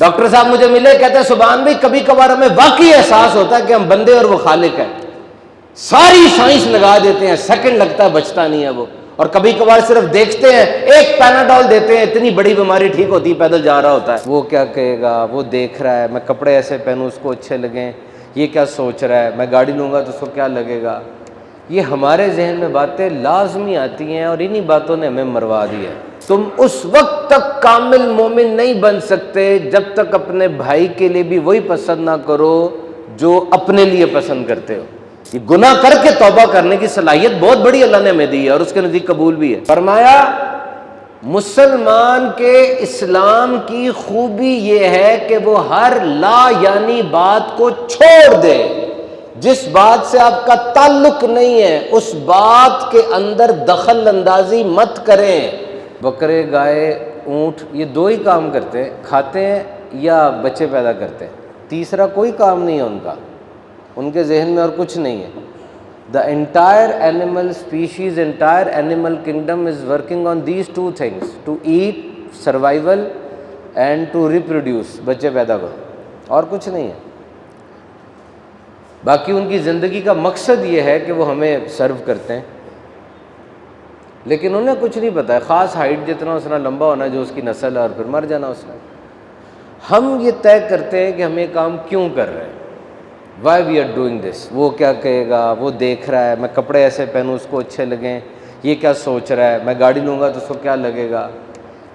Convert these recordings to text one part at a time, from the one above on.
Doctor صاحب مجھے ملے، کہتے ہیں سبحان بھائی کبھی کبھار ہمیں واقعی احساس ہوتا ہے کہ ہم بندے اور وہ خالق ہے. ساری سائنس لگا دیتے ہیں، سیکنڈ لگتا ہے بچتا نہیں ہے وہ. اور کبھی کبھار صرف دیکھتے ہیں، ایک پیناڈول دیتے ہیں، اتنی بڑی بیماری ٹھیک ہوتی ہے، پیدل جا رہا ہوتا ہے. وہ کیا کہے گا، وہ دیکھ رہا ہے میں کپڑے ایسے پہنوں اس کو اچھے لگیں، یہ کیا سوچ رہا ہے، میں گاڑی لوں گا تو اس کو کیا لگے گا. یہ ہمارے ذہن میں باتیں لازمی آتی ہیں اور انہی باتوں نے ہمیں مروا دیا ہے. تم اس وقت تک کامل مومن نہیں بن سکتے جب تک اپنے بھائی کے لیے بھی وہی پسند نہ کرو جو اپنے لیے پسند کرتے ہو. یہ گناہ کر کے توبہ کرنے کی صلاحیت بہت بڑی اللہ نے ہمیں دی ہے اور اس کے نزدیک قبول بھی ہے. فرمایا مسلمان کے اسلام کی خوبی یہ ہے کہ وہ ہر لا یعنی بات کو چھوڑ دے. جس بات سے آپ کا تعلق نہیں ہے اس بات کے اندر دخل اندازی مت کریں. بکرے، گائے، اونٹ یہ دو ہی کام کرتے ہیں، کھاتے ہیں یا بچے پیدا کرتے ہیں. تیسرا کوئی کام نہیں ہے ان کا، ان کے ذہن میں اور کچھ نہیں ہے. The entire animal species, entire animal kingdom is working on these two things: to eat, survival and to reproduce. بچے پیدا کرو، اور کچھ نہیں ہے. باقی ان کی زندگی کا مقصد یہ ہے کہ وہ ہمیں سرو کرتے ہیں، لیکن انہیں کچھ نہیں پتہ ہے. خاص ہائٹ جتنا اس نے لمبا ہونا جو اس کی نسل ہے اور پھر مر جانا اس نے. ہم یہ طے کرتے ہیں کہ ہم یہ کام کیوں کر رہے ہیں. Why we are doing this. وہ کیا کہے گا، وہ دیکھ رہا ہے میں کپڑے ایسے پہنوں اس کو اچھے لگیں، یہ کیا سوچ رہا ہے، میں گاڑی لوں گا تو اس کو کیا لگے گا.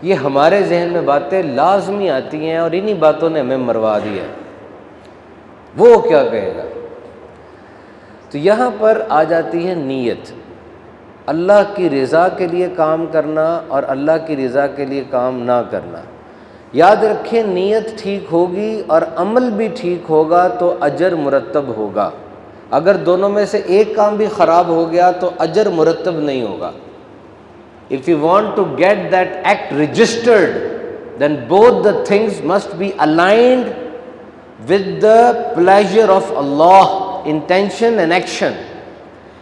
یہ ہمارے ذہن میں باتیں لازمی آتی ہیں اور انہی باتوں نے ہمیں مروا دیا ہے. وہ کیا کہے گا. تو یہاں پر آ جاتی ہے نیت. اللہ کی رضا کے لیے کام کرنا اور اللہ کی رضا کے لیے کام نہ کرنا. یاد رکھیں نیت ٹھیک ہوگی اور عمل بھی ٹھیک ہوگا تو اجر مرتب ہوگا. اگر دونوں میں سے ایک کام بھی خراب ہو گیا تو اجر مرتب نہیں ہوگا. If you want to get that act registered, then both the things must be aligned with the pleasure of Allah, intention and action.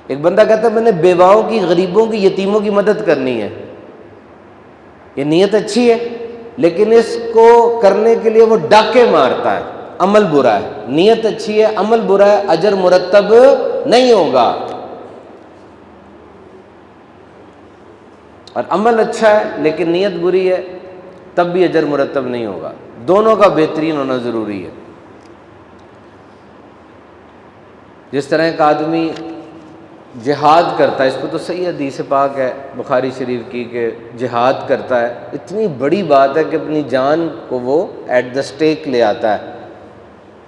ایک بندہ کہتا ہے میں نے بیواؤں کی، غریبوں کی، یتیموں کی مدد کرنی ہے. یہ نیت اچھی ہے لیکن اس کو کرنے کے لیے وہ ڈاکے مارتا ہے، عمل برا ہے. نیت اچھی ہے، عمل برا ہے، اجر مرتب نہیں ہوگا. اور عمل اچھا ہے لیکن نیت بری ہے تب بھی اجر مرتب نہیں ہوگا. دونوں کا بہترین ہونا ضروری ہے. جس طرح ایک آدمی جہاد کرتا ہے، اس کو تو صحیح حدیث پاک ہے بخاری شریف کی کہ جہاد کرتا ہے، اتنی بڑی بات ہے کہ اپنی جان کو وہ ایٹ دا سٹیک لے آتا ہے.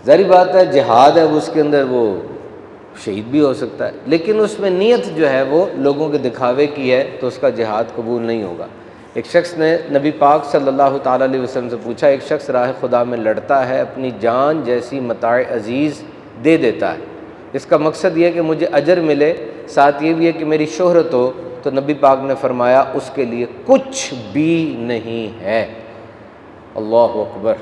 ظاہری بات ہے جہاد ہے، اس کے اندر وہ شہید بھی ہو سکتا ہے، لیکن اس میں نیت جو ہے وہ لوگوں کے دکھاوے کی ہے تو اس کا جہاد قبول نہیں ہوگا. ایک شخص نے نبی پاک صلی اللہ تعالیٰ علیہ وسلم سے پوچھا، ایک شخص راہ خدا میں لڑتا ہے، اپنی جان جیسی متاع عزیز دے دیتا ہے، اس کا مقصد یہ ہے کہ مجھے اجر ملے، ساتھ یہ بھی ہے کہ میری شہرت ہو، تو نبی پاک نے فرمایا اس کے لیے کچھ بھی نہیں ہے. اللہ اکبر.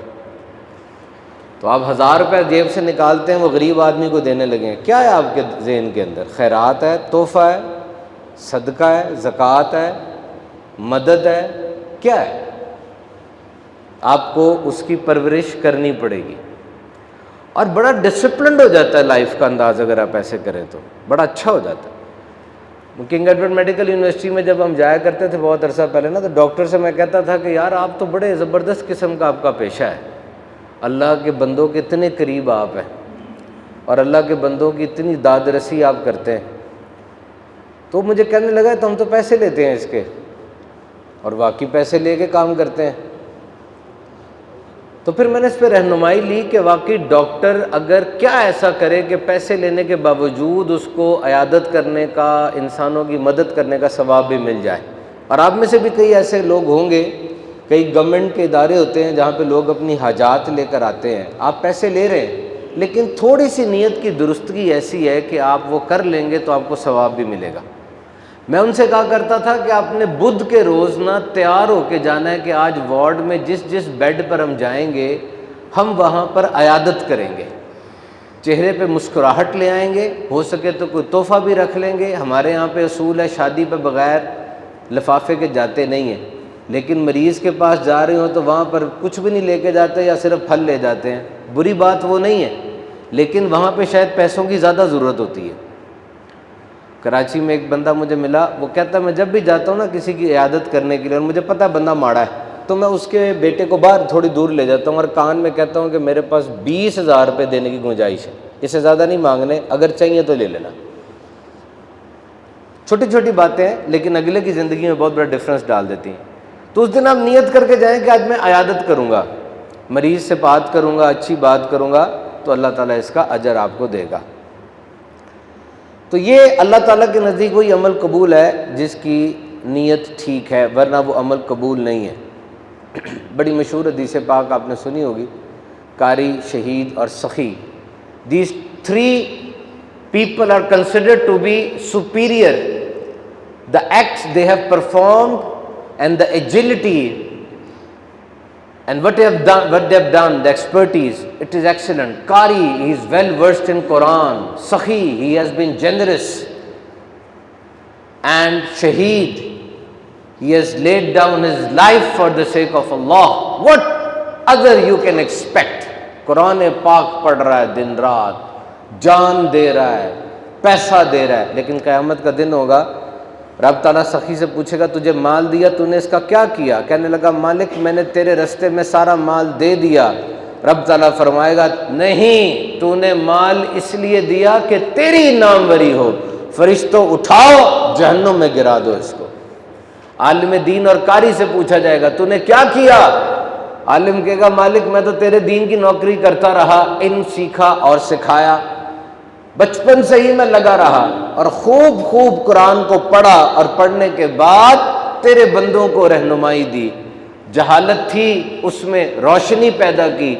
تو آپ 1000 روپے جیب سے نکالتے ہیں، وہ غریب آدمی کو دینے لگے. کیا ہے آپ کے ذہن کے اندر؟ خیرات ہے، تحفہ ہے، صدقہ ہے، زکوٰۃ ہے، مدد ہے، کیا ہے؟ آپ کو اس کی پرورش کرنی پڑے گی اور بڑا ڈسپلنڈ ہو جاتا ہے لائف کا انداز. اگر آپ ایسے کریں تو بڑا اچھا ہو جاتا ہے. کنگ ایڈورڈ میڈیکل یونیورسٹی میں جب ہم جایا کرتے تھے بہت عرصہ پہلے نا، تو ڈاکٹر سے میں کہتا تھا کہ یار آپ تو بڑے زبردست قسم کا آپ کا پیشہ ہے، اللہ کے بندوں کے اتنے قریب آپ ہیں اور اللہ کے بندوں کی اتنی داد رسی آپ کرتے ہیں. تو مجھے کہنے لگا تو ہم تو پیسے لیتے ہیں اس کے، اور واقعی پیسے لے کے کام کرتے ہیں. تو پھر میں نے اس پہ رہنمائی لی کہ واقعی ڈاکٹر اگر کیا ایسا کرے کہ پیسے لینے کے باوجود اس کو عیادت کرنے کا، انسانوں کی مدد کرنے کا ثواب بھی مل جائے. اور آپ میں سے بھی کئی ایسے لوگ ہوں گے، کئی گورنمنٹ کے ادارے ہوتے ہیں جہاں پہ لوگ اپنی حاجات لے کر آتے ہیں، آپ پیسے لے رہے ہیں لیکن تھوڑی سی نیت کی درستگی ایسی ہے کہ آپ وہ کر لیں گے تو آپ کو ثواب بھی ملے گا. میں ان سے کہا کرتا تھا کہ آپ نے بدھ کے روز نہ تیار ہو کے جانا ہے کہ آج وارڈ میں جس بیڈ پر ہم جائیں گے ہم وہاں پر عیادت کریں گے. چہرے پہ مسکراہٹ لے آئیں گے، ہو سکے تو کوئی تحفہ بھی رکھ لیں گے. ہمارے یہاں پہ اصول ہے شادی پہ بغیر لفافے کے جاتے نہیں ہیں. لیکن مریض کے پاس جا رہے ہوں تو وہاں پر کچھ بھی نہیں لے کے جاتے یا صرف پھل لے جاتے ہیں، بری بات وہ نہیں ہے، لیکن وہاں پہ شاید پیسوں کی زیادہ ضرورت ہوتی ہے۔ کراچی میں ایک بندہ مجھے ملا، وہ کہتا ہے میں جب بھی جاتا ہوں نا کسی کی عیادت کرنے کے لیے اور مجھے پتہ ہے بندہ ماڑا ہے، تو میں اس کے بیٹے کو باہر تھوڑی دور لے جاتا ہوں اور کان میں کہتا ہوں کہ میرے پاس 20,000 روپے دینے کی گنجائش ہے، اس سے زیادہ نہیں مانگنے، اگر چاہیے تو لے لینا۔ چھوٹی چھوٹی باتیں ہیں لیکن اگلے کی زندگی میں بہت بڑا ڈفرینس ڈال دیتی ہیں۔ تو اس دن آپ نیت کر کے جائیں کہ آج میں عیادت کروں گا، مریض سے بات کروں گا، اچھی بات کروں گا، تو اللہ تعالیٰ اس کا اجر آپ کو دے گا۔ تو یہ اللہ تعالیٰ کے نزدیک وہی عمل قبول ہے جس کی نیت ٹھیک ہے، ورنہ وہ عمل قبول نہیں ہے۔ بڑی مشہور حدیث پاک آپ نے سنی ہوگی، قاری، شہید اور سخی، these three people are considered to be superior. The acts they have performed and the agility and what they have done, the expertise, it is excellent. Qari, he is well versed in Quran. Sakhi, he has been generous. And Shaheed, he has laid down his life for the sake of Allah. What other you can expect? قرآن پاک پڑھ رہا ہے دن رات، جان دے رہا ہے، پیسہ دے رہا ہے، لیکن قیامت کا دن ہوگا، رب تعالیٰ سخی سے پوچھے گا تجھے مال دیا، تو نے اس کا کیا کیا؟ کہنے لگا مالک میں نے تیرے رستے میں سارا مال دے دیا۔ رب تعالیٰ فرمائے گا نہیں، تو نے مال اس لیے دیا کہ تیری ناموری ہو، فرشتوں اٹھاؤ جہنم میں گرا دو اس کو۔ عالم دین اور قاری سے پوچھا جائے گا تو نے کیا کیا؟ عالم کہے گا مالک میں تو تیرے دین کی نوکری کرتا رہا، علم سیکھا اور سکھایا، بچپن سے ہی میں لگا رہا اور خوب خوب قرآن کو پڑھا، اور پڑھنے کے بعد تیرے بندوں کو رہنمائی دی، جہالت تھی اس میں روشنی پیدا کی۔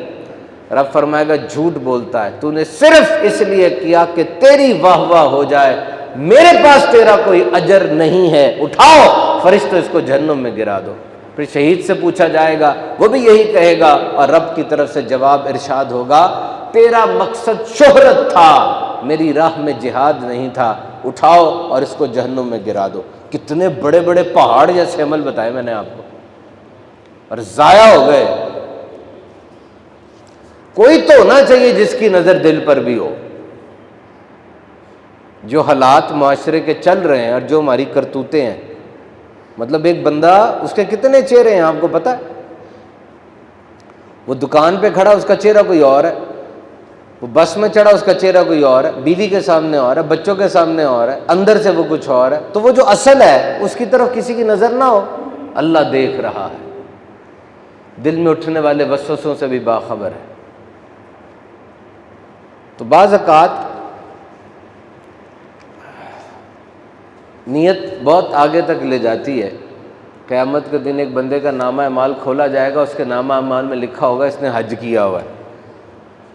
رب فرمائے گا جھوٹ بولتا ہے، تو نے صرف اس لیے کیا کہ تیری واہ واہ ہو جائے، میرے پاس تیرا کوئی اجر نہیں ہے، اٹھاؤ فرشتوں اس کو جہنم میں گرا دو۔ پھر شہید سے پوچھا جائے گا، وہ بھی یہی کہے گا، اور رب کی طرف سے جواب ارشاد ہوگا تیرا مقصد شہرت تھا، میری راہ میں جہاد نہیں تھا، اٹھاؤ اور اس کو جہنم میں گرا دو۔ کتنے بڑے بڑے پہاڑ جیسے عمل بتائے میں نے آپ کو، اور ضائع ہو گئے۔ کوئی تو ہونا چاہیے جس کی نظر دل پر بھی ہو۔ جو حالات معاشرے کے چل رہے ہیں اور جو ہماری کرتوتیں ہیں، مطلب ایک بندہ، اس کے کتنے چہرے ہیں آپ کو پتہ ہے؟ وہ دکان پہ کھڑا اس کا چہرہ کوئی اور ہے، وہ بس میں چڑھا اس کا چہرہ کوئی اور ہے، بیوی کے سامنے اور ہے، بچوں کے سامنے اور ہے، اندر سے وہ کچھ اور ہے۔ تو وہ جو اصل ہے اس کی طرف کسی کی نظر نہ ہو، اللہ دیکھ رہا ہے، دل میں اٹھنے والے وسوسوں سے بھی باخبر ہے۔ تو بعض اوقات نیت بہت آگے تک لے جاتی ہے۔ قیامت کے دن ایک بندے کا نامہ اعمال کھولا جائے گا، اس کے نامہ اعمال میں لکھا ہوگا اس نے حج کیا ہوا ہے۔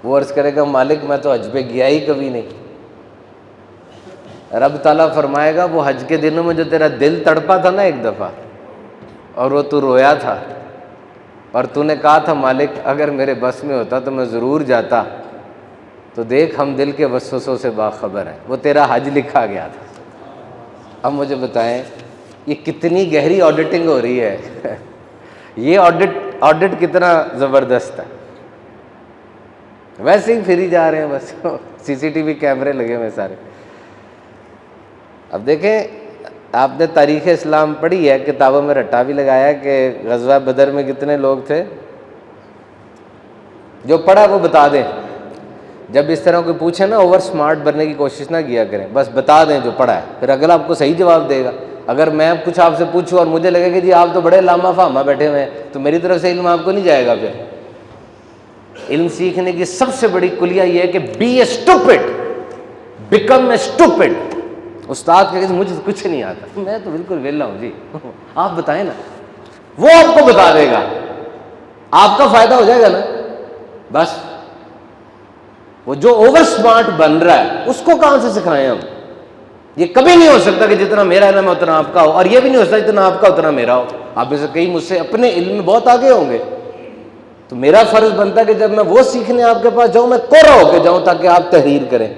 وہ عرض کرے گا مالک میں تو حج پہ گیا ہی کبھی نہیں۔ رب تعالیٰ فرمائے گا وہ حج کے دنوں میں جو تیرا دل تڑپا تھا نا ایک دفعہ، اور وہ تو رویا تھا، اور تو نے کہا تھا مالک اگر میرے بس میں ہوتا تو میں ضرور جاتا، تو دیکھ ہم دل کے وسوسوں سے باخبر ہیں، وہ تیرا حج لکھا گیا تھا۔ اب مجھے بتائیں یہ کتنی گہری آڈیٹنگ ہو رہی ہے، یہ آڈٹ کتنا زبردست ہے۔ ویسے ہی پھری جا رہے ہیں بس، سی سی ٹی وی کیمرے لگے ہوئے سارے۔ اب دیکھیں آپ نے تاریخ اسلام پڑھی ہے، کتابوں میں رٹا بھی لگایا کہ غزوہ بدر میں کتنے لوگ تھے، جو پڑھا وہ بتا دیں۔ جب اس طرح کوئی پوچھے نا اوور سمارٹ بننے کی کوشش نہ کیا کریں، بس بتا دیں جو پڑھا ہے، پھر اگلا آپ کو صحیح جواب دے گا۔ اگر میں کچھ آپ سے پوچھوں اور مجھے لگے کہ جی آپ تو بڑے لامہ فہمہ بیٹھے ہوئے ہیں، تو میری طرف سے علم آپ کو نہیں جائے گا۔ پھر علم سیکھنے کی سب سے بڑی کلیہ یہ ہے کہ be a stupid, become a stupid. استاد کہے مجھے کچھ نہیں آتا، میں تو بالکل ویلا ہوں جی، آپ بتائیں نا، وہ آپ کو بتا دے گا، آپ کا فائدہ ہو جائے گا نا۔ بس وہ جو اوور سمارٹ بن رہا ہے اس کو کہاں سے سکھائیں ہم؟ یہ کبھی نہیں ہو سکتا کہ جتنا میرا علم ہے اتنا آپ کا ہو، اور یہ بھی نہیں ہو سکتا جتنا آپ کا اتنا میرا ہو۔ آپ میں سے کئی مجھ سے اپنے علم میں بہت آگے ہوں گے، تو میرا فرض بنتا ہے کہ جب میں وہ سیکھنے آپ کے پاس جاؤں میں کوڑا ہو کے جاؤں تاکہ آپ تحریر کریں۔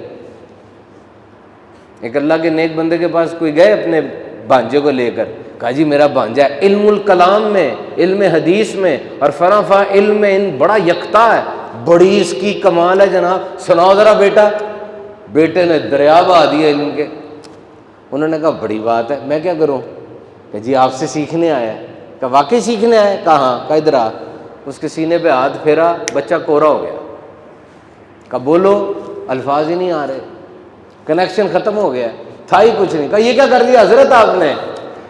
ایک اللہ کے نیک بندے کے پاس کوئی گئے اپنے بھانجے کو لے کر، کہا جی میرا بھانجا ہے علم الکلام میں، علم حدیث میں اور فلاں علم میں ان بڑا یکتا ہے، بڑی اس کی کمال ہے جناب، سناؤ ذرا بیٹا۔ بیٹے نے دریا بہا دیا علم کے۔ انہوں نے کہا بڑی بات ہے، میں کیا کروں؟ کہ جی آپ سے سیکھنے آیا ہے۔ کہ واقعی سیکھنے آیا؟ کہا ہاں۔ کہ ادھر آ۔ اس کے سینے پہ ہاتھ پھیرا، بچہ کورا ہو گیا۔ کہ بولو، الفاظ ہی نہیں آ رہے، کنیکشن ختم ہو گیا، تھا ہی کچھ نہیں۔ کہا یہ کیا کر دیا حضرت آپ نے؟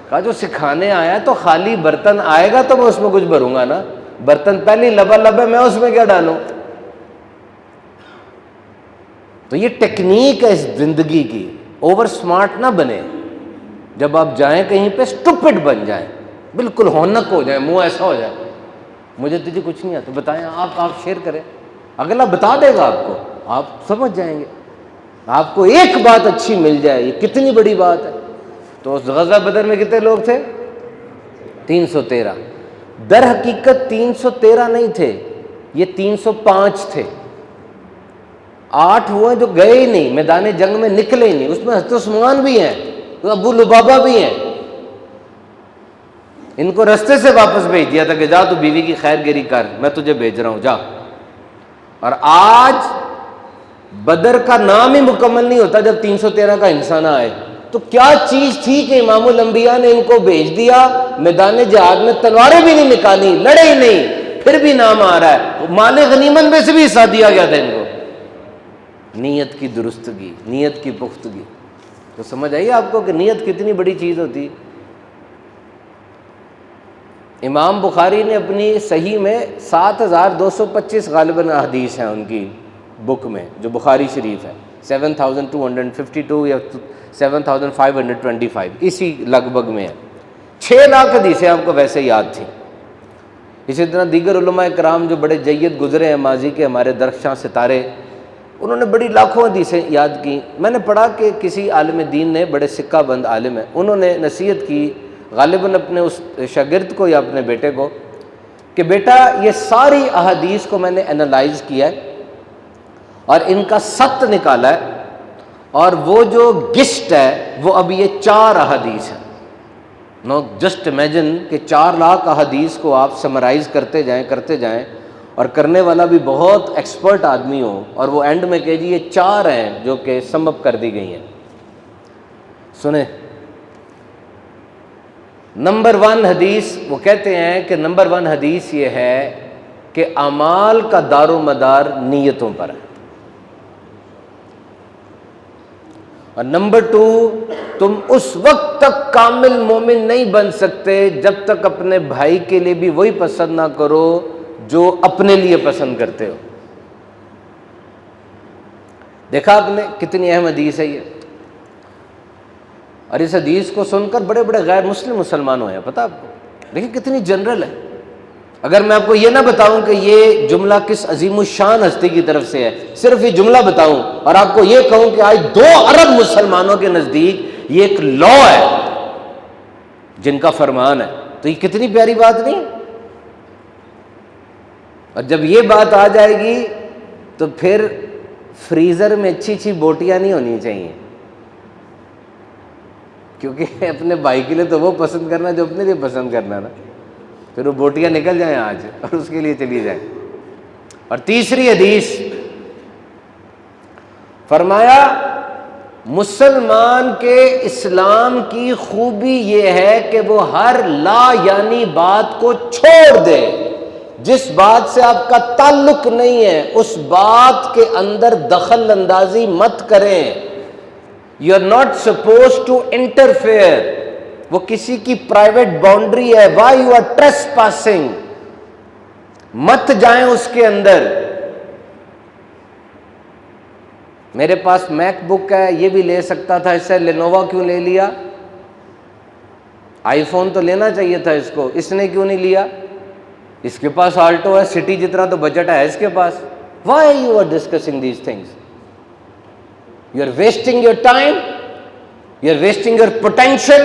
کہا جو سکھانے آیا تو خالی برتن آئے گا تو میں اس میں کچھ بھروں گا نا، برتن پہلی لبا ہے، میں اس میں کیا ڈالوں؟ تو یہ ٹیکنیک ہے اس زندگی کی۔ اوور سمارٹ نہ بنے، جب آپ جائیں کہیں پہ اسٹوپڈ بن جائیں، بالکل ہونک ہو جائیں، منہ ایسا ہو جائے مجھے تجھے کچھ نہیں آتا، بتائیں آپ شیئر کریں، اگلا بتا دے گا آپ کو، آپ سمجھ جائیں گے۔ آپ کو ایک بات اچھی مل جائے، یہ کتنی بڑی بات ہے۔ تو اس غزوہ بدر میں کتنے لوگ تھے؟ 313۔ در حقیقت 313 نہیں تھے، یہ 305 تھے۔ 8 ہوئے جو گئے ہی نہیں، میدان جنگ میں نکلے ہی نہیں، اس میں حضرت عثمان بھی ہیں، ابو لبابہ بھی ہیں۔ ان کو رستے سے واپس بھیج دیا تھا کہ جا تو بیوی کی خیر گیری کر، میں تجھے بھیج رہا ہوں، جا۔ اور آج بدر کا نام ہی مکمل نہیں ہوتا جب 313 کا حصہ نہ آئے۔ تو کیا چیز تھی کہ امام الانبیاء نے ان کو بھیج دیا میدان جہاد میں، تلواریں بھی نہیں نکالی، لڑے ہی نہیں، پھر بھی نام آ رہا ہے، مال غنیمت میں سے بھی حصہ دیا گیا تھا ان کو۔ نیت کی درستگی، نیت کی پختگی، تو سمجھ آئیے آپ کو کہ نیت کتنی بڑی چیز ہوتی۔ امام بخاری نے اپنی صحیح میں 7225 غالباً حدیث ہیں ان کی بک میں، جو بخاری شریف ہے، 7252 یا 7525 اسی لگ بھگ میں ہے۔ 6 لاکھ حدیثیں آپ کو ویسے یاد تھیں۔ اسی طرح دیگر علماء کرام جو بڑے جید گزرے ہیں ماضی کے، ہمارے درخشاں ستارے، انہوں نے بڑی لاکھوں حدیثیں یاد کی۔ میں نے پڑھا کہ کسی عالم دین نے، بڑے سکہ بند عالم ہیں، انہوں نے نصیحت کی غالباً اپنے اس شاگرد کو یا اپنے بیٹے کو کہ بیٹا یہ ساری احادیث کو میں نے انالائز کیا ہے اور ان کا ست نکالا ہے، اور وہ جو گسٹ ہے وہ اب یہ 4 احادیث ہیں۔ نو جسٹ امیجن کہ 4 لاکھ احادیث کو آپ سمرائز کرتے جائیں اور کرنے والا بھی بہت ایکسپرٹ آدمی ہو، اور وہ اینڈ میں کہ جی یہ 4 ہیں جو کہ سم اپ کر دی گئی ہیں۔ سنیں، نمبر 1 حدیث وہ کہتے ہیں کہ نمبر 1 حدیث یہ ہے کہ اعمال کا دار و مدار نیتوں پر ہے، اور نمبر 2 تم اس وقت تک کامل مومن نہیں بن سکتے جب تک اپنے بھائی کے لیے بھی وہی پسند نہ کرو جو اپنے لیے پسند کرتے ہو۔ دیکھا آپ نے کتنی اہم حدیث ہے یہ، اور اس حدیث کو سن کر بڑے بڑے غیر مسلم مسلمان ہوئے ہیں، پتہ آپ کو، لیکن کتنی جنرل ہے۔ اگر میں آپ کو یہ نہ بتاؤں کہ یہ جملہ کس عظیم الشان ہستی کی طرف سے ہے، صرف یہ جملہ بتاؤں اور آپ کو یہ کہوں کہ آج 2 ارب مسلمانوں کے نزدیک یہ ایک لا ہے جن کا فرمان ہے، تو یہ کتنی پیاری بات نہیں؟ اور جب یہ بات آ جائے گی تو پھر فریزر میں اچھی بوٹیاں نہیں ہونی چاہیے، کیونکہ اپنے بھائی کے لیے تو وہ پسند کرنا جو اپنے لیے پسند کرنا نا، پھر وہ بوٹیاں نکل جائیں آج اور اس کے لیے چلی جائیں۔ اور تیسری حدیث فرمایا مسلمان کے اسلام کی خوبی یہ ہے کہ وہ ہر لا یعنی بات کو چھوڑ دے، جس بات سے آپ کا تعلق نہیں ہے اس بات کے اندر دخل اندازی مت کریں۔ You are not supposed to interfere، وہ کسی کی پرائیویٹ باؤنڈری ہے، why you are trespassing، مت جائیں اس کے اندر۔ میرے پاس میک بک ہے، یہ بھی لے سکتا تھا، اس سے لینووا کیوں لے لیا؟ آئی فون تو لینا چاہیے تھا اس کو، اس نے کیوں نہیں لیا؟ اس کے پاس آلٹو ہے، سٹی جتنا تو بجٹ ہے اس کے پاس۔ Why you are discussing these things؟ You are wasting your time, you are wasting your potential,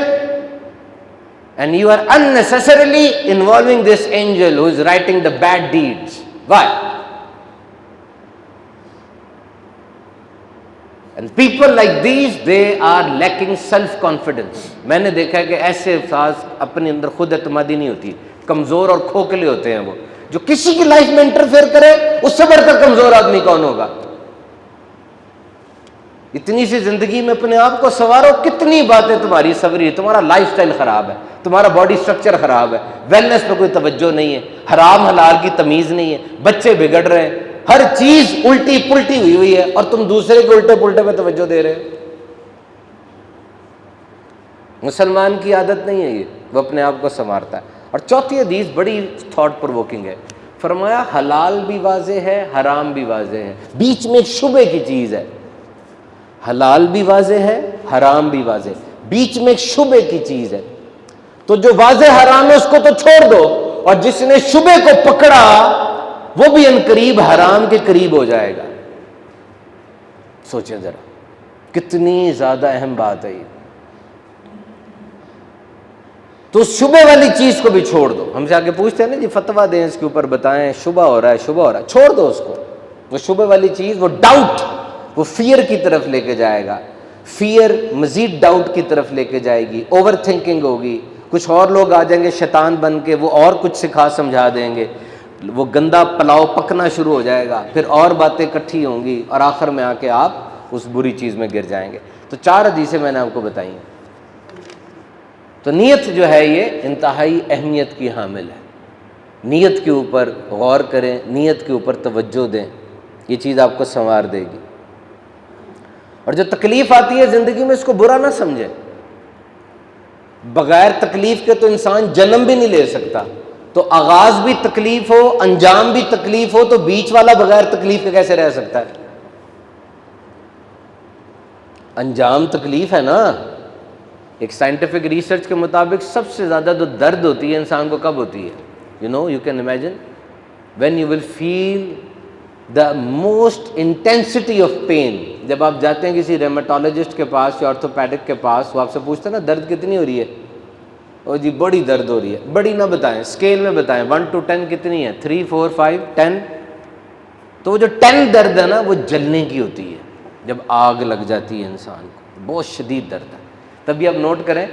and you are unnecessarily involving this angel who is writing the bad deeds. Why? And people like these, they are lacking self confidence. میں نے دیکھا ہے کہ ایسے افراد اپنے اندر خود اعتمادی نہیں ہوتی، کمزور اور کھوکھلے ہوتے ہیں وہ. جو کسی کی لائف میں انٹرفیئر کرے اس سے بڑھ کر کمزور آدمی کون ہوگا؟ اتنی سی زندگی میں اپنے آپ کو سنوارو، کتنی باتیں تمہاری سنوری، تمہارا لائف سٹائل خراب ہے، تمہارا باڈی سٹرکچر خراب ہے، ویلنس پہ کوئی توجہ نہیں ہے، حرام حلال کی تمیز نہیں ہے، بچے بگڑ رہے ہیں، ہر چیز الٹی پلٹی ہوئی ہے، اور تم دوسرے کے الٹے پلٹے پہ توجہ دے رہے ہو. مسلمان کی عادت نہیں ہے یہ، وہ اپنے آپ کو سنوارتا ہے. اور چوتھی حدیث بڑی تھاٹ پرووکنگ ہے. فرمایا حلال بھی واضح ہے، حرام بھی واضح ہے، بیچ میں ایک شبے کی چیز ہے. حلال بھی واضح ہے، حرام بھی واضح ہے، بیچ میں ایک شبے کی چیز ہے. تو جو واضح حرام ہے اس کو تو چھوڑ دو، اور جس نے شبے کو پکڑا وہ بھی عنقریب حرام کے قریب ہو جائے گا. سوچیں ذرا کتنی زیادہ اہم بات ہے یہ. تو اس شبے والی چیز کو بھی چھوڑ دو. ہم سے آگے پوچھتے ہیں نا جی فتویٰ دیں اس کے اوپر، بتائیں شبہ ہو رہا ہے، شبہ ہو رہا ہے، چھوڑ دو اس کو. وہ شبے والی چیز، وہ ڈاؤٹ، وہ فیئر کی طرف لے کے جائے گا. فیئر مزید ڈاؤٹ کی طرف لے کے جائے گی، اوور تھنکنگ ہوگی. کچھ اور لوگ آ جائیں گے شیطان بن کے، وہ اور کچھ سکھا سمجھا دیں گے، وہ گندا پلاؤ پکنا شروع ہو جائے گا، پھر اور باتیں اکٹھی ہوں گی، اور آخر میں آ کے آپ اس بری چیز میں گر جائیں گے. تو 4 حدیثیں میں نے آپ کو بتائی ہیں. تو نیت جو ہے یہ انتہائی اہمیت کی حامل ہے. نیت کے اوپر غور کریں، نیت کے اوپر توجہ دیں، یہ چیز آپ کو سنوار دے گی. اور جو تکلیف آتی ہے زندگی میں اس کو برا نہ سمجھیں. بغیر تکلیف کے تو انسان جنم بھی نہیں لے سکتا. تو آغاز بھی تکلیف ہو، انجام بھی تکلیف ہو، تو بیچ والا بغیر تکلیف کے کیسے رہ سکتا ہے؟ انجام تکلیف ہے نا. ایک سائنٹیفک ریسرچ کے مطابق سب سے زیادہ جو درد ہوتی ہے انسان کو کب ہوتی ہے؟ You can imagine when you will feel the most intensity of pain. جب آپ جاتے ہیں کسی ریمیٹولوجسٹ کے پاس یا آرتھوپیڈک کے پاس، وہ آپ سے پوچھتے ہیں نا درد کتنی ہو رہی ہے؟ او جی بڑی درد ہو رہی ہے. بڑی نہ بتائیں، اسکیل میں بتائیں 1 to 10 کتنی ہے؟ 3 4 5 10. تو وہ جو 10 درد ہے نا وہ جلنے کی ہوتی ہے، جب آگ لگ جاتی ہے انسان کو، بہت شدید درد ہے. تبھی آپ نوٹ کریں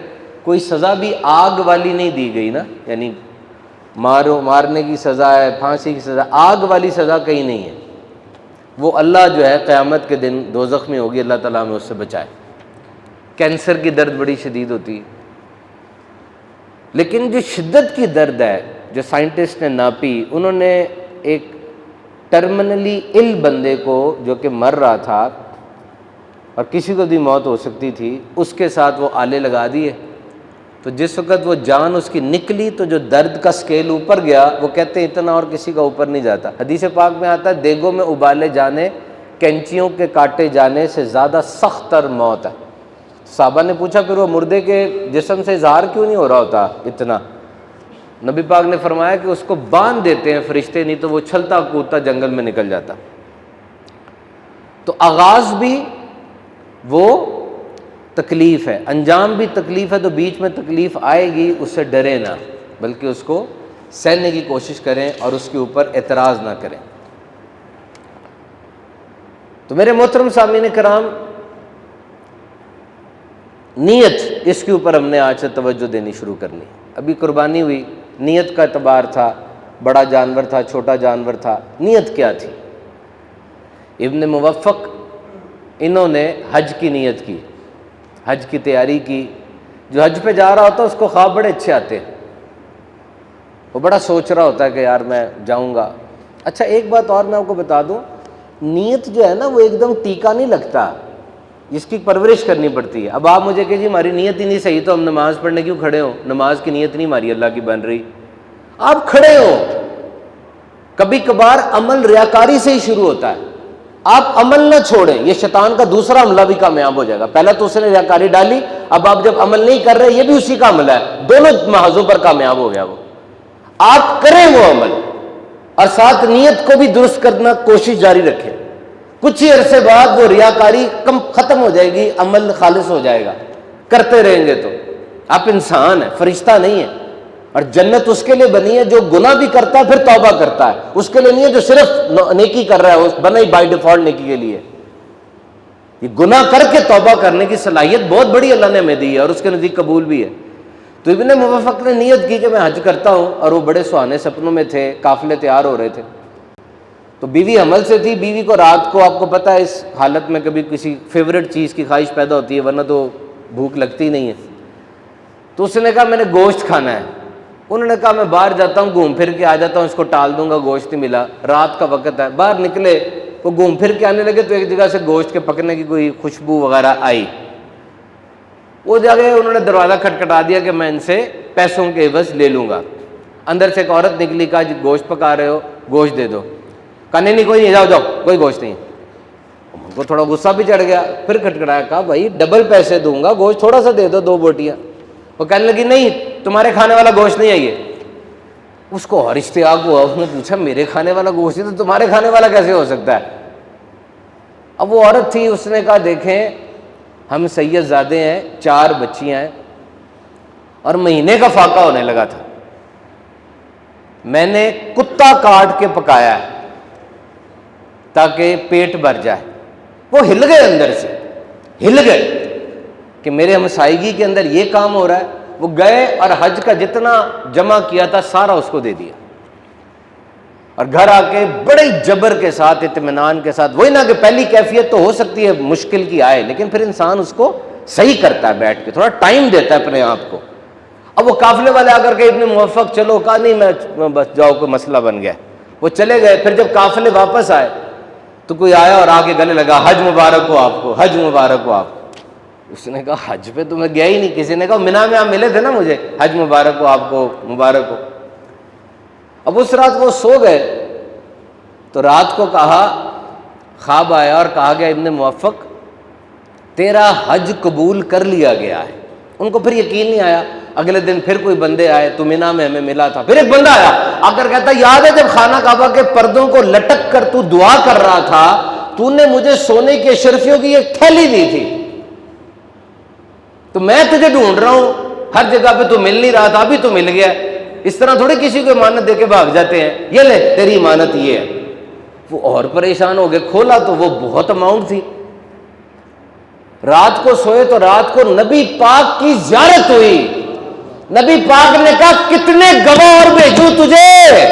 کوئی سزا بھی آگ والی نہیں دی گئی نا، یعنی مارنے کی سزا ہے، پھانسی کی سزا، آگ والی سزا کہیں نہیں ہے. وہ اللہ جو ہے قیامت کے دن دوزخ میں ہوگی، اللہ تعالیٰ ہمیں اس سے بچائے. کینسر کی درد بڑی شدید ہوتی ہے. لیکن جو شدت کی درد ہے جو سائنٹسٹ نے ناپی، انہوں نے ایک ٹرمنلی ال بندے کو جو کہ مر رہا تھا اور کسی کو بھی موت ہو سکتی تھی، اس کے ساتھ وہ آلے لگا دیے. تو جس وقت وہ جان اس کی نکلی تو جو درد کا سکیل اوپر گیا، وہ کہتے ہیں اتنا اور کسی کا اوپر نہیں جاتا. حدیث پاک میں آتا ہے دیگوں میں ابالے جانے، کینچیوں کے کاٹے جانے سے زیادہ سخت تر موت ہے. صحابہ نے پوچھا پھر وہ مردے کے جسم سے اظہار کیوں نہیں ہو رہا ہوتا اتنا؟ نبی پاک نے فرمایا کہ اس کو باندھ دیتے ہیں فرشتے، نہیں تو وہ چھلتا کودتا جنگل میں نکل جاتا. تو آغاز بھی وہ تکلیف ہے، انجام بھی تکلیف ہے. تو بیچ میں تکلیف آئے گی، اس سے ڈرے نہ، بلکہ اس کو سہنے کی کوشش کریں اور اس کے اوپر اعتراض نہ کریں. تو میرے محترم سامعین کرام، نیت، اس کے اوپر ہم نے آج سے توجہ دینی شروع کرنی. ابھی قربانی ہوئی، نیت کا اعتبار تھا، بڑا جانور تھا، چھوٹا جانور تھا، نیت کیا تھی؟ ابن موفق انہوں نے حج کی نیت کی، حج کی تیاری کی. جو حج پہ جا رہا ہوتا ہے اس کو خواب بڑے اچھے آتے ہیں، وہ بڑا سوچ رہا ہوتا ہے کہ یار میں جاؤں گا. اچھا ایک بات اور میں آپ کو بتا دوں، نیت جو ہے نا وہ ایک دم ٹیکا نہیں لگتا، اس کی پرورش کرنی پڑتی ہے. اب آپ مجھے کہ جی ہماری نیت ہی نہیں صحیح تو ہم نماز پڑھنے کیوں کھڑے ہوں؟ نماز کی نیت نہیں ہماری اللہ کی بن رہی. آپ کھڑے ہو، کبھی کبھار عمل ریاکاری سے ہی شروع ہوتا ہے. آپ عمل نہ چھوڑیں، یہ شیطان کا دوسرا حملہ بھی کامیاب ہو جائے گا. پہلا تو اس نے ریاکاری ڈالی، اب آپ جب عمل نہیں کر رہے یہ بھی اسی کا عمل ہے، دونوں محاذوں پر کامیاب ہو گیا وہ. آپ کریں وہ عمل اور ساتھ نیت کو بھی درست کرنا کوشش جاری رکھیں. کچھ ہی عرصے بعد وہ ریاکاری ختم ہو جائے گی، عمل خالص ہو جائے گا. کرتے رہیں گے تو آپ انسان ہیں، فرشتہ نہیں ہیں. اور جنت اس کے لیے بنی ہے جو گناہ بھی کرتا ہے پھر توبہ کرتا ہے، اس کے لیے نہیں ہے جو صرف نیکی کر رہا ہے، اس بنا ہی بائی ڈیفالٹ نیکی کے لیے. یہ گناہ کر کے توبہ کرنے کی صلاحیت بہت بڑی اللہ نے ہمیں دی ہے اور اس کے نزدیک قبول بھی ہے۔ تو ابن موفق نے نیت کی کہ میں حج کرتا ہوں، اور وہ بڑے سہانے سپنوں میں تھے، قافلے تیار ہو رہے تھے۔ تو بیوی حمل سے تھی، بیوی کو رات کو، آپ کو پتہ ہے اس حالت میں کبھی کسی فیوریٹ چیز کی خواہش پیدا ہوتی ہے، ورنہ تو بھوک لگتی نہیں ہے۔ تو اس نے کہا میں نے گوشت کھانا ہے۔ انہوں نے کہا میں باہر جاتا ہوں، گھوم پھر کے آ جاتا ہوں، اس کو ٹال دوں گا، گوشت نہیں ملا، رات کا وقت ہے۔ باہر نکلے، وہ گھوم پھر کے آنے لگے تو ایک جگہ سے گوشت کے پکنے کی کوئی خوشبو وغیرہ آئی۔ وہ جگہ انہوں نے دروازہ کھٹکھٹا دیا کہ میں ان سے پیسوں کے عوض لے لوں گا۔ اندر سے ایک عورت نکلی، کہا جی گوشت پکا رہے ہو، گوشت دے دو۔ کہا نہیں کوئی نہیں، جاؤ جاؤ، کوئی گوشت نہیں۔ ان کو تھوڑا غصہ بھی چڑھ گیا، پھر کھٹکھٹایا، کہا بھائی ڈبل پیسے دوں گا، گوشت تھوڑا سا دے دو، 2 بوٹیاں۔ وہ کہنے لگی نہیں، تمہارے کھانے والا گوشت نہیں ہے یہ۔ اس کو اور اشتیاق ہوا، اس نے پوچھا میرے کھانے والا گوشت ہے تو تمہارے کھانے والا کیسے ہو سکتا ہے؟ اب وہ عورت تھی، اس نے کہا دیکھیں ہم سید زادے ہیں، 4 بچیاں ہیں، اور مہینے کا فاقہ ہونے لگا تھا، میں نے کتا کاٹ کے پکایا ہے تاکہ پیٹ بھر جائے۔ وہ ہل گئے، اندر سے ہل گئے کہ میرے ہمسائیگی کے اندر یہ کام ہو رہا ہے۔ وہ گئے اور حج کا جتنا جمع کیا تھا سارا اس کو دے دیا، اور گھر آ کے بڑے جبر کے ساتھ، اطمینان کے ساتھ، وہی نہ کہ پہلی کیفیت تو ہو سکتی ہے مشکل کی آئے، لیکن پھر انسان اس کو صحیح کرتا ہے، بیٹھ کے تھوڑا ٹائم دیتا ہے اپنے آپ کو۔ اب وہ قافلے والے آ کر کے ابن موفق چلو، کہا نہیں میں بس جاؤ، کوئی مسئلہ بن گیا۔ وہ چلے گئے۔ پھر جب قافلے واپس آئے تو کوئی آیا اور آگے گلے لگا، حج مبارک ہو آپ کو، حج مبارک ہو آپ کو۔ اس نے کہا حج پہ تو میں گیا ہی نہیں۔ کسی نے کہا مینا میں آپ ملے تھے نا مجھے، حج مبارک ہو آپ کو، مبارک ہو۔ اب اس رات وہ سو گئے تو رات کو کہا، خواب آیا اور کہا گیا ابن موفق تیرا حج قبول کر لیا گیا ہے۔ ان کو پھر یقین نہیں آیا۔ اگلے دن پھر کوئی بندے آئے، تو مینا میں ہمیں ملا تھا۔ پھر ایک بندہ آیا، آ کر کہتا یاد ہے جب خانہ کعبہ کے پردوں کو لٹک کر تو دعا کر رہا تھا، تو نے مجھے سونے کی اشرفیوں کی ایک تھیلی دی تھی، تو میں تجھے ڈھونڈ رہا ہوں، ہر جگہ پہ تو مل نہیں رہا تھا، ابھی تو مل گیا۔ اس طرح تھوڑی کسی کو امانت دے کے بھاگ جاتے ہیں، یہ لے تیری امانت یہ ہے۔ وہ اور پریشان ہو گئے، کھولا تو وہ بہت اماؤنٹ تھی۔ رات کو سوئے تو رات کو نبی پاک کی زیارت ہوئی۔ نبی پاک نے کہا کتنے گواہ اور بھیجوں تجھے،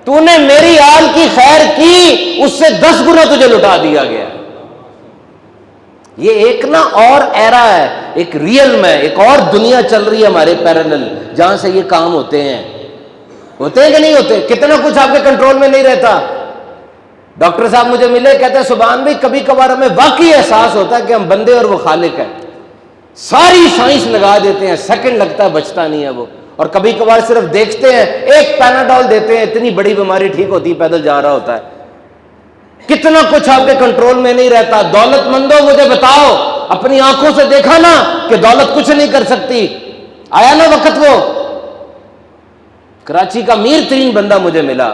تو نے میری آل کی خیر کی، اس سے 10 گنا تجھے لٹا دیا گیا۔ یہ ایک نا اور ایرا ہے، ایک ریئل میں ایک اور دنیا چل رہی ہے ہمارے پیرلل، جہاں سے یہ کام ہوتے ہیں کہ نہیں ہوتے؟ کتنا کچھ آپ کے کنٹرول میں نہیں رہتا۔ ڈاکٹر صاحب مجھے ملے، کہتے ہیں سبحان بھی کبھی کبھار ہمیں واقعی احساس ہوتا ہے کہ ہم بندے اور وہ خالق ہے۔ ساری سائنس لگا دیتے ہیں، سیکنڈ لگتا ہے بچتا نہیں ہے وہ، اور کبھی کبھار صرف دیکھتے ہیں، ایک پیناڈول دیتے ہیں، اتنی بڑی بیماری ٹھیک ہوتی ہے، پیدل جا رہا ہوتا ہے۔ کتنا کچھ آپ کے کنٹرول میں نہیں رہتا۔ دولت مندوں مجھے بتاؤ، اپنی آنکھوں سے دیکھا نا کہ دولت کچھ نہیں کر سکتی؟ آیا نا وقت، وہ کراچی کا امیر ترین بندہ مجھے ملا،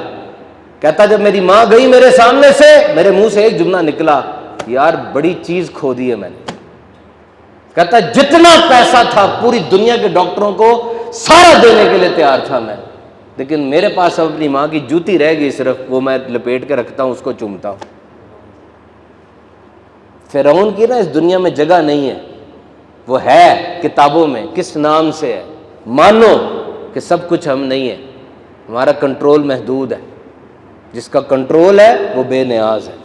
کہتا جب میری ماں گئی میرے سامنے سے، میرے منہ سے ایک جملہ نکلا، یار بڑی چیز کھو دی ہے میں نے۔ کہتا جتنا پیسہ تھا پوری دنیا کے ڈاکٹروں کو سارا دینے کے لیے تیار تھا میں، لیکن میرے پاس اب اپنی ماں کی جوتی رہ گئی صرف، وہ میں لپیٹ کے رکھتا ہوں، اس کو چومتا ہوں۔ فرعون کی نا اس دنیا میں جگہ نہیں ہے، وہ ہے کتابوں میں، کس نام سے ہے؟ مانو کہ سب کچھ ہم نہیں ہے، ہمارا کنٹرول محدود ہے، جس کا کنٹرول ہے وہ بے نیاز ہے۔